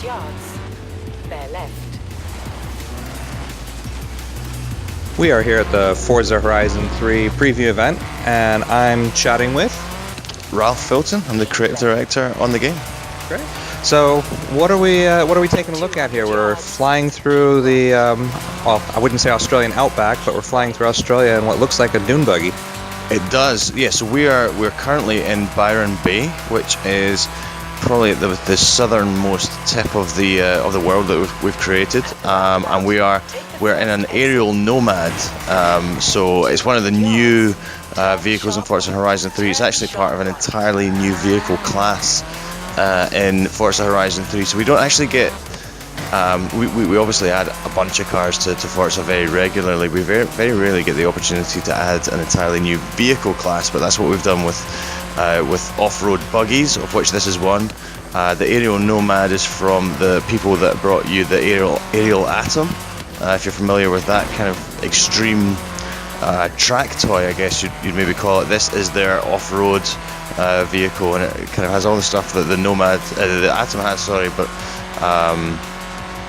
yards. Bear left. We are here at the Forza Horizon 3 preview event, and I'm chatting with Ralph Fulton. I'm the creative director on the game. Great. So, what are we taking a look at here? We're flying through the, well, I wouldn't say Australian outback, but we're flying through Australia in what looks like a dune buggy. It does, yeah. So we're currently in Byron Bay, which is probably at the southernmost tip of the world that we've created, and we're in an aerial nomad. So it's one of the new vehicles in Forza Horizon 3. It's actually part of an entirely new vehicle class in Forza Horizon 3. So we don't actually get. We obviously add a bunch of cars to Forza very regularly. We very rarely get the opportunity to add an entirely new vehicle class, but that's what we've done with off-road buggies, of which this is one. The Aerial Nomad is from the people that brought you the Aerial Atom. If you're familiar with that kind of extreme track toy, I guess you'd maybe call it. This is their off-road vehicle, and it kind of has all the stuff that the Nomad, the Atom has. Sorry, but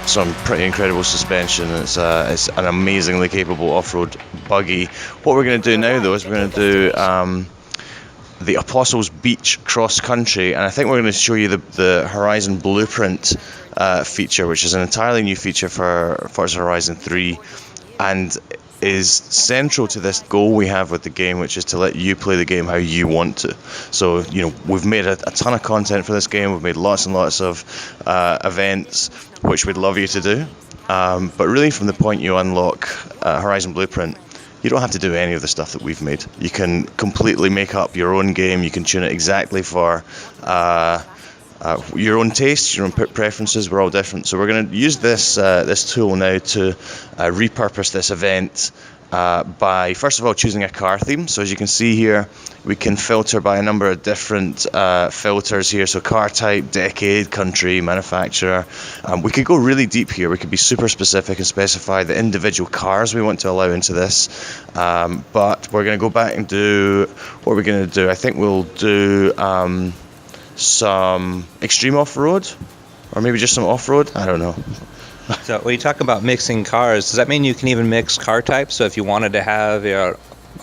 some pretty incredible suspension. It's an amazingly capable off-road buggy. What we're going to do now, though, is we're going to do the Apostles Beach cross country, and I think we're going to show you the Horizon Blueprint feature, which is an entirely new feature for Forza Horizon 3, and is central to this goal we have with the game, which is to let you play the game how you want to. So, we've made a ton of content for this game. We've made lots and lots of events, which we'd love you to do. But really, from the point you unlock Horizon Blueprint, you don't have to do any of the stuff that we've made. You can completely make up your own game. You can tune it exactly for your own tastes, your own preferences. We're all different. So we're going to use this tool now to repurpose this event by, first of all, choosing a car theme. So as you can see here, we can filter by a number of different filters here. So car type, decade, country, manufacturer. We could go really deep here. We could be super specific and specify the individual cars we want to allow into this. But we're going to go back and do, what we're going to do, I think we'll do some extreme off-road, or maybe just some off-road. I don't know. So when you talk about mixing cars, does that mean you can even mix car types? So if you wanted to have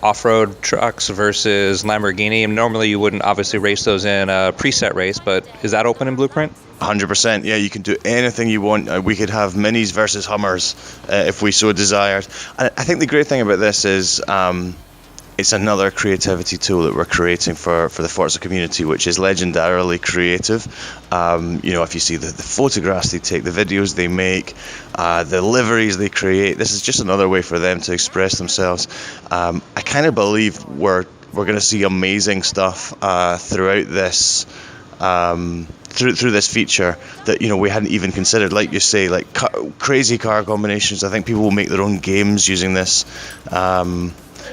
off-road trucks versus Lamborghini, and normally you wouldn't obviously race those in a preset race, but is that open in Blueprint? 100%, yeah, you can do anything you want. We could have Minis versus Hummers if we so desired. And I think the great thing about this is it's another creativity tool that we're creating for the Forza community, which is legendarily creative. If you see the photographs they take, the videos they make, the liveries they create, this is just another way for them to express themselves. I kind of believe we're going to see amazing stuff throughout this through this feature that we hadn't even considered. Like you say, like crazy car combinations. I think people will make their own games using this.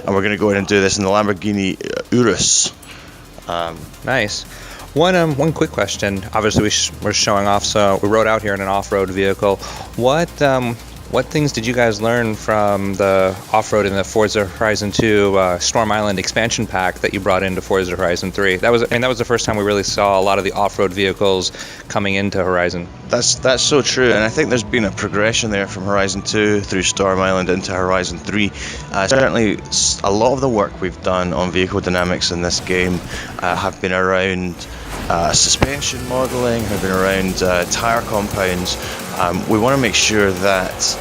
And we're going to go ahead and do this in the Lamborghini Urus. Nice. One quick question. Obviously, we're showing off, so we rode out here in an off-road vehicle. What things did you guys learn from the off-road in the Forza Horizon 2 Storm Island expansion pack that you brought into Forza Horizon 3? That was the first time we really saw a lot of the off-road vehicles coming into Horizon. That's so true, and I think there's been a progression there from Horizon 2 through Storm Island into Horizon 3. Certainly, a lot of the work we've done on vehicle dynamics in this game have been around suspension modeling, have been around tire compounds. We want to make sure that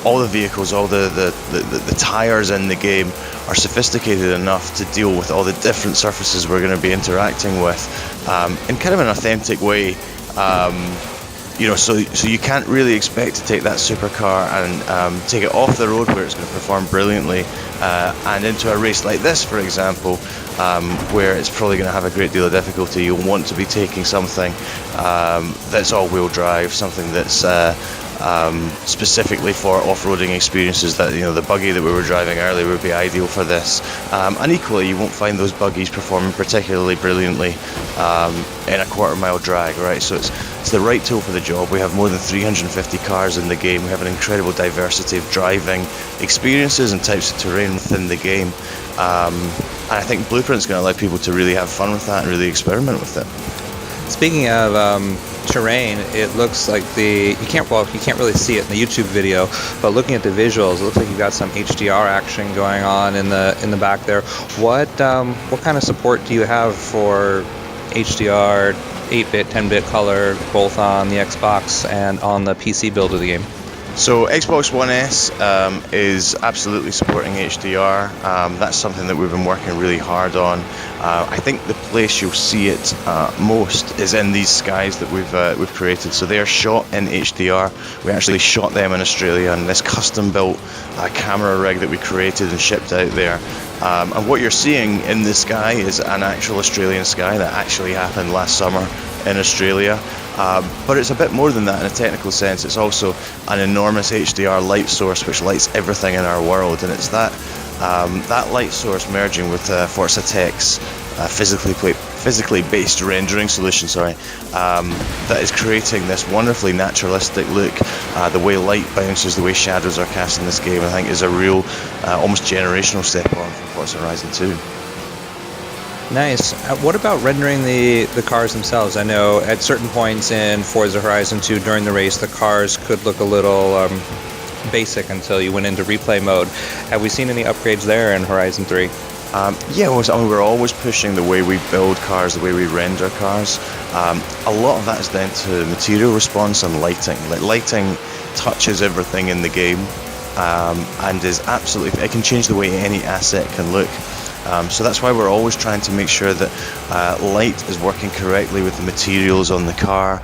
all the vehicles, all the tires in the game are sophisticated enough to deal with all the different surfaces we're going to be interacting with in kind of an authentic way. So you can't really expect to take that supercar and take it off the road where it's going to perform brilliantly and into a race like this, for example, where it's probably going to have a great deal of difficulty. You'll want to be taking something that's all-wheel drive, something that's specifically for off-roading experiences. That the buggy that we were driving earlier would be ideal for this. And equally, you won't find those buggies performing particularly brilliantly in a quarter-mile drag, right? So it's the right tool for the job. We have more than 350 cars in the game. We have an incredible diversity of driving experiences and types of terrain within the game. And I think Blueprint's going to allow people to really have fun with that and really experiment with it. Speaking of terrain, it looks like you can't really see it in the YouTube video, but looking at the visuals, it looks like you got some HDR action going on in the back there. What kind of support do you have for HDR, 8-bit, 10-bit color, both on the Xbox and on the PC build of the game? So Xbox One S is absolutely supporting HDR. That's something that we've been working really hard on. I think the place you'll see it most is in these skies that we've created. So they are shot in HDR. We actually shot them in Australia in this custom-built camera rig that we created and shipped out there. And what you're seeing in the sky is an actual Australian sky that actually happened last summer in Australia. But it's a bit more than that in a technical sense. It's also an enormous HDR light source which lights everything in our world, and it's that light source merging with Forza Tech's physically based rendering solution, that is creating this wonderfully naturalistic look. The way light bounces, the way shadows are cast in this game, I think is a real almost generational step on from Forza Horizon 2. Nice. What about rendering the cars themselves? I know at certain points in Forza Horizon 2 during the race, the cars could look a little basic until you went into replay mode. Have we seen any upgrades there in Horizon 3? Yeah, we're always pushing the way we build cars, the way we render cars. A lot of that is down to material response and lighting. Lighting touches everything in the game and is absolutely, it can change the way any asset can look. So that's why we're always trying to make sure that light is working correctly with the materials on the car.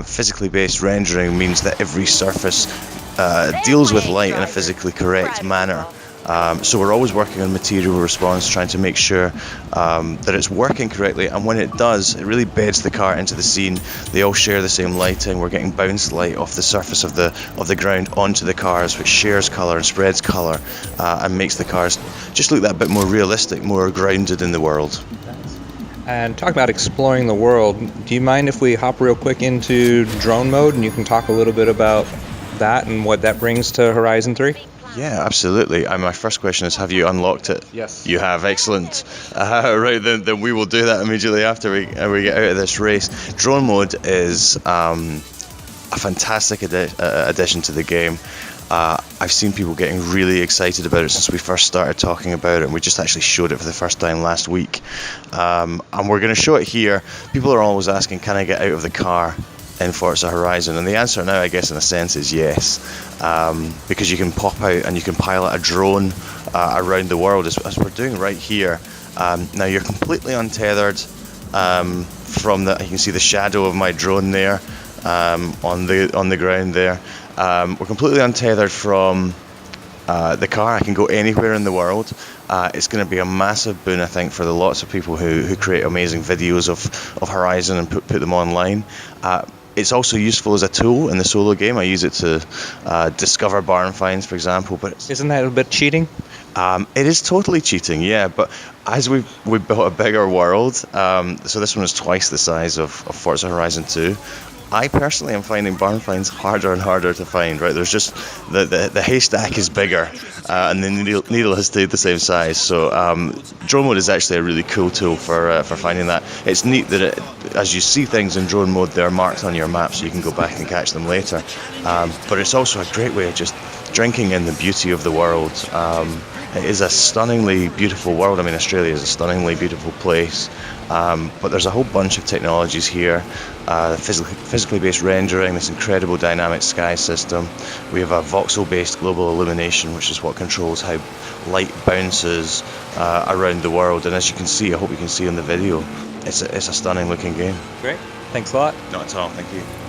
Physically based rendering means that every surface deals with light in a physically correct manner. So we're always working on material response, trying to make sure that it's working correctly, and when it does, it really beds the car into the scene. They all share the same lighting. We're getting bounce light off the surface of the ground onto the cars, which shares colour and spreads colour and makes the cars just look that bit more realistic, more grounded in the world. And talk about exploring the world. Do you mind if we hop real quick into drone mode and you can talk a little bit about that and what that brings to Horizon 3? Yeah, absolutely. My first question is, have you unlocked it? Yes. You have, excellent. Right, then we will do that immediately after we get out of this race. Drone mode is a fantastic addition to the game. I've seen people getting really excited about it since we first started talking about it, and we just actually showed it for the first time last week. And we're going to show it here. People are always asking, can I get out of the car in Forza Horizon? And the answer now, I guess, in a sense, is yes, because you can pop out and you can pilot a drone around the world, as we're doing right here. Now you're completely untethered from the. You can see the shadow of my drone there on the ground there. We're completely untethered from the car. I can go anywhere in the world. It's going to be a massive boon, I think, for the lots of people who create amazing videos of Horizon and put them online. It's also useful as a tool in the solo game. I use it to discover barn finds, for example. But isn't that a bit cheating? It is totally cheating, yeah. But as we've built a bigger world, so this one is twice the size of Forza Horizon 2. I personally am finding barn finds harder and harder to find. Right, there's just the haystack is bigger, and the needle has stayed the same size. So drone mode is actually a really cool tool for finding that. It's neat that as you see things in drone mode, they're marked on your map, so you can go back and catch them later. But it's also a great way of just drinking in the beauty of the world. It is a stunningly beautiful world. I mean, Australia is a stunningly beautiful place. But there's a whole bunch of technologies here. Physically based rendering, this incredible dynamic sky system. We have a voxel based global illumination, which is what controls how light bounces around the world. And as you can see, I hope you can see in the video, it's a stunning looking game. Great. Thanks a lot. Not at all. Thank you.